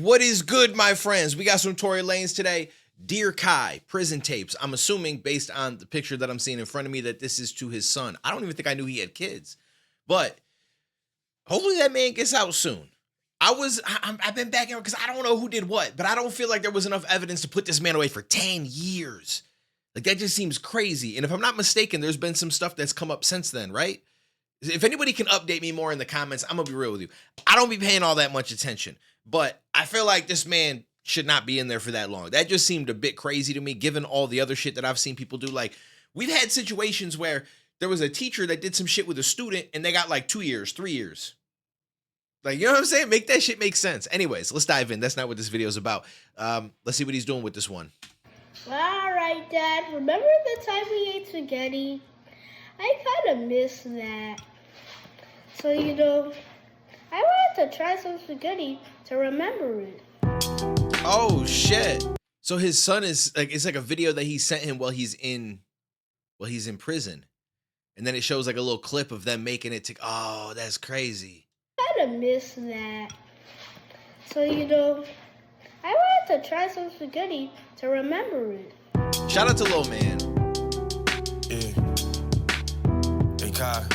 What is good, my friends? We got some Tory Lanez today. Dear Kai, prison tapes. I'm assuming, based on the picture that I'm seeing in front of me, that this is to his son. I don't even think I knew he had kids. But hopefully that man gets out soon. I've been back in because I don't know who did what, but I don't feel like there was enough evidence to put this man away for 10 years. Like, that just seems crazy. And if I'm not mistaken, there's been some stuff that's come up since then, right? If anybody can update me more in the comments, I'm going to be real with you. I don't be paying all that much attention, but I feel like this man should not be in there for that long. That just seemed a bit crazy to me, given all the other shit that I've seen people do. Like, we've had situations where there was a teacher that did some shit with a student and they got like 2 years, 3 years. Like, you know what I'm saying? Make that shit make sense. Anyways, let's dive in. That's not what this video is about. Let's see what he's doing with this one. All right, Dad. Remember the time we ate spaghetti? I kind of miss that. So, I wanted to try some spaghetti to remember it. Oh, shit. So his son is like, it's like a video that he sent him while he's in prison. And then it shows like a little clip of them making it to, oh, that's crazy. I kind of miss that. So, I wanted to try some spaghetti to remember it. Shout out to Lil Man. Yeah. Hey, Kai.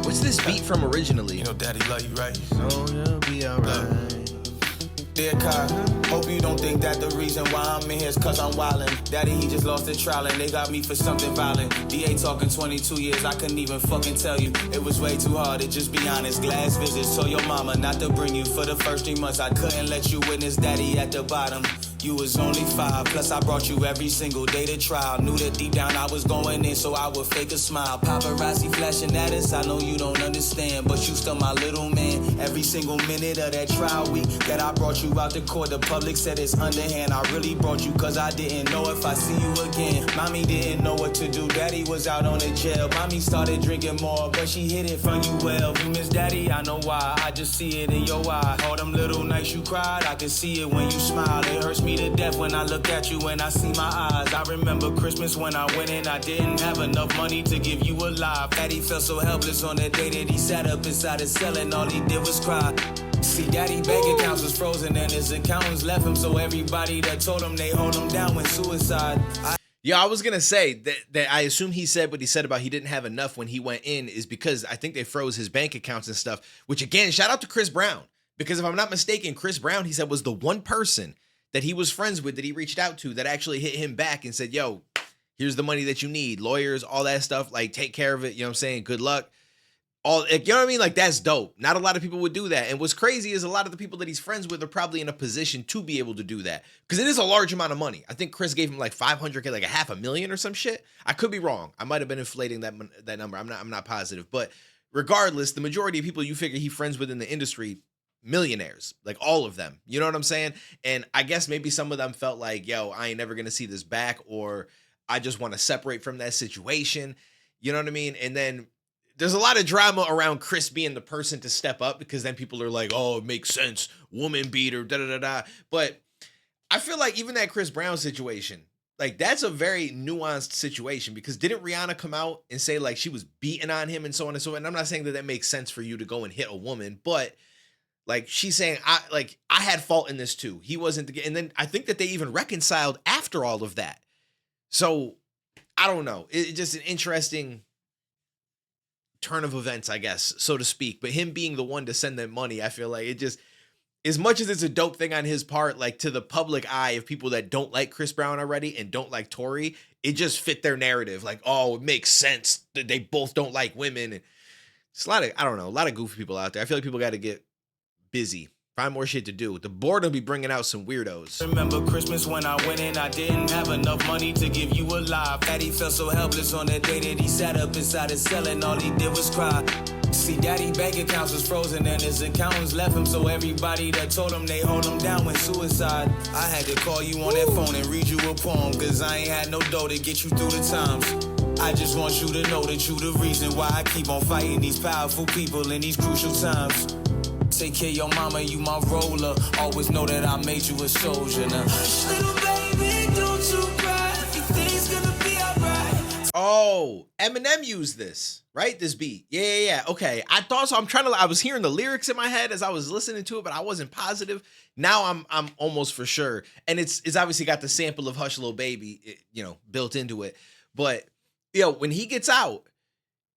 What's this beat from originally? You know Daddy love you, right? So you'll be alright. Dear Kai, hope you don't think that the reason why I'm in here is cause I'm wildin'. Daddy, he just lost the trial and they got me for something violent. DA talking 22 years, I couldn't even fucking tell you. It was way too hard to just be honest. Glass visits, told your mama not to bring you for the first 3 months. I couldn't let you witness Daddy at the bottom. You was only 5, plus I brought you every single day to trial. Knew that deep down I was going in, so I would fake a smile. Paparazzi flashing at us, I know you don't understand, but you still my little man. Every single minute of that trial week that I brought you out to court, the public said it's underhand. I really brought you cause I didn't know if I see you again. Mommy didn't know what to do, Daddy was out on the jail. Mommy started drinking more, but she hid it from you well. You miss Daddy, I know why, I just see it in your eye. All them little nights you cried, I can see it when you smile. It hurts me to death when I look at you and I see my eyes. I remember Christmas when I went in, I didn't have enough money to give you a life. Daddy felt so helpless on that day that he sat up inside his cell and all he did was cry. See, Daddy bank accounts was frozen and his accountants left him, so everybody that told him they hold him down went suicide. Yeah, I was gonna say that I assume he said what he said about he didn't have enough when he went in is because I think they froze his bank accounts and stuff, which again, shout out to Chris Brown, because if I'm not mistaken, Chris Brown, he said, was the one person that he was friends with, that he reached out to, that actually hit him back and said, yo, here's the money that you need, lawyers, all that stuff, like, take care of it, you know what I'm saying, good luck, all, you know what I mean, like, that's dope. Not a lot of people would do that, and what's crazy is a lot of the people that he's friends with are probably in a position to be able to do that, because it is a large amount of money. I think Chris gave him like 500K, like $500,000 or some shit. I could be wrong. I might have been inflating that number. I'm not positive, but regardless, the majority of people you figure he friends with in the industry, millionaires, like all of them, you know what I'm saying? And I guess maybe some of them felt like, yo, I ain't never gonna see this back, or I just want to separate from that situation, you know what I mean? And then there's a lot of drama around Chris being the person to step up, because then people are like, oh, it makes sense, woman beater, da-da-da-da. But I feel like even that Chris Brown situation, like, that's a very nuanced situation, because didn't Rihanna come out and say like she was beating on him and so on and so on? And I'm not saying that that makes sense for you to go and hit a woman, but like, she's saying, I had fault in this too. He wasn't and then I think that they even reconciled after all of that. So I don't know. It's just an interesting turn of events, I guess, so to speak. But him being the one to send them money, I feel like it just, as much as it's a dope thing on his part, like, to the public eye of people that don't like Chris Brown already and don't like Tory, it just fit their narrative. Like, oh, it makes sense that they both don't like women. And it's a lot of, I don't know, a lot of goofy people out there. I feel like people got to get busy, find more shit to do. The boredom be bringing out some weirdos. Remember Christmas when I went in, I didn't have enough money to give you a life. Daddy felt so helpless on that day that he sat up inside his cell and all he did was cry. See, Daddy bank accounts was frozen and his accountants left him, so everybody that told him they hold him down went suicide. I had to call you on that phone and read you a poem, cause I ain't had no dough to get you through the times. I just want you to know that you the reason why I keep on fighting these powerful people in these crucial times. Take care of your mama, you my roller. Always know that I made you a soldier now. Hush, little baby, don't you cry. Everything's gonna be alright. Oh, Eminem used this, right? This beat. Yeah. Okay. I thought so. I was hearing the lyrics in my head as I was listening to it, but I wasn't positive. Now I'm almost for sure. And it's obviously got the sample of Hush Little Baby, built into it. But when he gets out,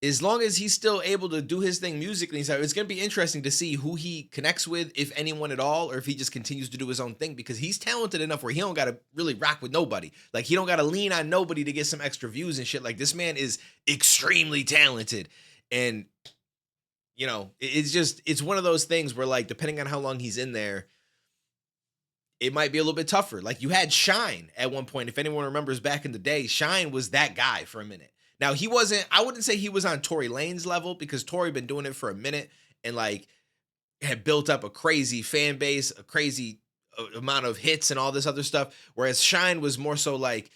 as long as he's still able to do his thing musically, so it's going to be interesting to see who he connects with, if anyone at all, or if he just continues to do his own thing, because he's talented enough where he don't got to really rock with nobody. Like, he don't got to lean on nobody to get some extra views and shit. Like, this man is extremely talented. And, it's one of those things where, like, depending on how long he's in there, it might be a little bit tougher. Like, you had Shine at one point. If anyone remembers back in the day, Shine was that guy for a minute. Now, I wouldn't say he was on Tory Lanez level, because Tory been doing it for a minute and like had built up a crazy fan base, a crazy amount of hits and all this other stuff. Whereas Shine was more so like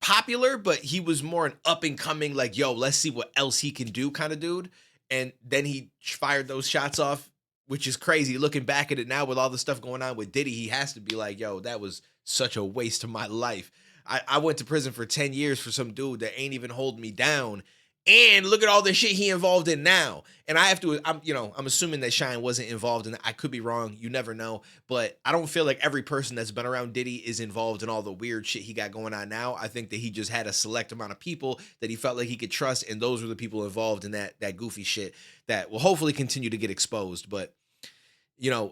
popular, but he was more an up and coming, like, yo, let's see what else he can do kind of dude. And then he fired those shots off, which is crazy. Looking back at it now with all the stuff going on with Diddy, he has to be like, yo, that was such a waste of my life. I went to prison for 10 years for some dude that ain't even holding me down. And look at all the shit he involved in now. And I'm assuming that Shine wasn't involved in that. I could be wrong. You never know. But I don't feel like every person that's been around Diddy is involved in all the weird shit he got going on now. I think that he just had a select amount of people that he felt like he could trust. And those were the people involved in that goofy shit that will hopefully continue to get exposed. But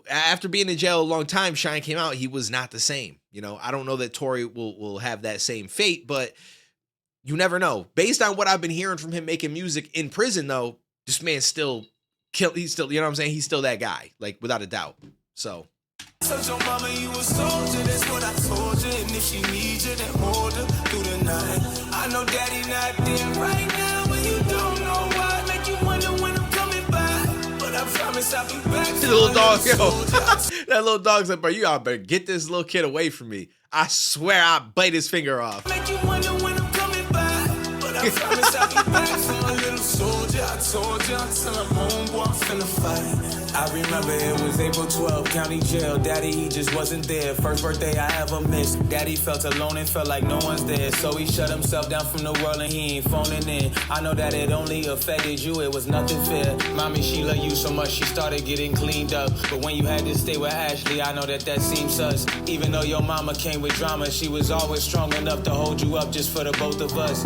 after being in jail a long time, Shine came out. He was not the same. I don't know that Tory will have that same fate, but you never know. Based on what I've been hearing from him making music in prison, though, this man's still he's still, you know what I'm saying? He's still that guy, like, without a doubt. So. Told your mama you a soldier, that's what I told you. And if she needs you, then hold her through the night. I know daddy not there right now, but you don't know why. Make you wonder when I'm coming by. But I promise I'll be back. The little dog, that little dog's like, bro, you all better get this little kid away from me. I swear I'll bite his finger off. Make you wonder when I'm coming by. But I promise I'll be back for my little soldier. I told you until I'm home, boy, I'm finna fight. I remember it was April 12th, county jail. Daddy, he just wasn't there. First birthday I ever missed. Daddy felt alone and felt like no one's there. So he shut himself down from the world and he ain't phoning in. I know that it only affected you, it was nothing fair. Mommy, she loved you so much she started getting cleaned up. But when you had to stay with Ashley, I know that seemed sus. Even though your mama came with drama, she was always strong enough to hold you up just for the both of us.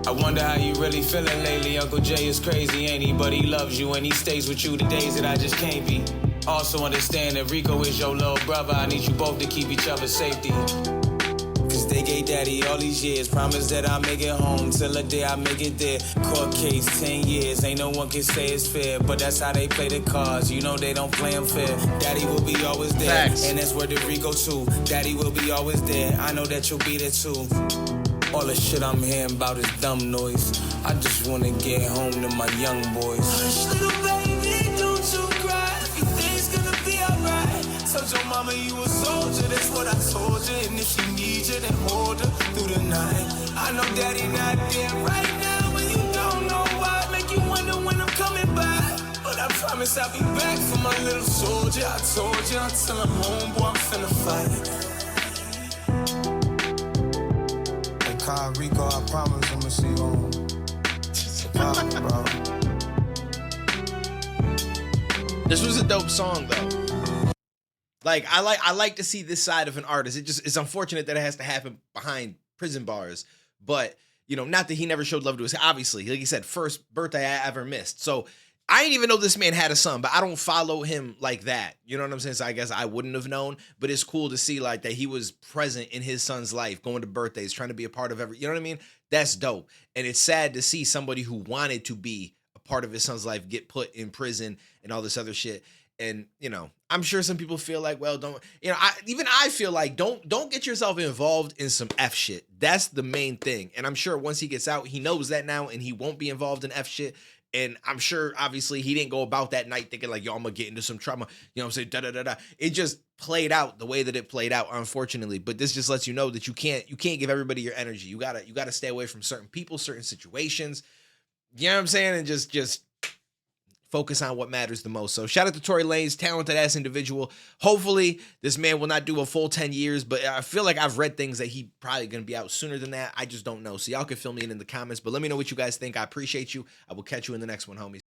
I wonder how you really feeling lately. Uncle Jay is crazy, ain't he? But he loves you and he stays with you the days that I just can't be. Also understand that Rico is your little brother. I need you both to keep each other's safety. Cause they gave daddy all these years. Promise that I'll make it home till the day I make it there. Court case, 10 years. Ain't no one can say it's fair. But that's how they play the cards. You know they don't play them fair. Daddy will be always there. Facts. And that's where the Rico too. Daddy will be always there. I know that you'll be there too. All the shit I'm hearing about is dumb noise. I just wanna get home to my young boys. Hush, little baby, don't you cry. Everything's gonna be alright. Told your mama you a soldier, that's what I told you. And if she needs you, then hold her through the night. I know daddy not there right now, but you don't know why. Make you wonder when I'm coming by. But I promise I'll be back for my little soldier. I told you until I'm home, boy, I'm finna fight. Rico, I promise I'ma see you home. Bro. This was a dope song, though. Like, I like to see this side of an artist. It's unfortunate that it has to happen behind prison bars, but not that he never showed love to us. Obviously, like he said, first birthday I ever missed. So I didn't even know this man had a son, but I don't follow him like that. You know what I'm saying? So I guess I wouldn't have known, but it's cool to see like that he was present in his son's life, going to birthdays, trying to be a part of you know what I mean? That's dope. And it's sad to see somebody who wanted to be a part of his son's life get put in prison and all this other shit. And, I'm sure some people feel like, well, I feel like don't get yourself involved in some F shit. That's the main thing. And I'm sure once he gets out, he knows that now and he won't be involved in F shit. And I'm sure, obviously, he didn't go about that night thinking like, yo, I'm going to get into some trauma. You know what I'm saying? Da-da-da-da. It just played out the way that it played out, unfortunately. But this just lets you know that you can't give everybody your energy. You gotta stay away from certain people, certain situations. You know what I'm saying? And just focus on what matters the most. So shout out to Tory Lanez, talented ass individual. Hopefully this man will not do a full 10 years, but I feel like I've read things that he probably going to be out sooner than that. I just don't know. So y'all can fill me in the comments, but let me know what you guys think. I appreciate you. I will catch you in the next one, homies.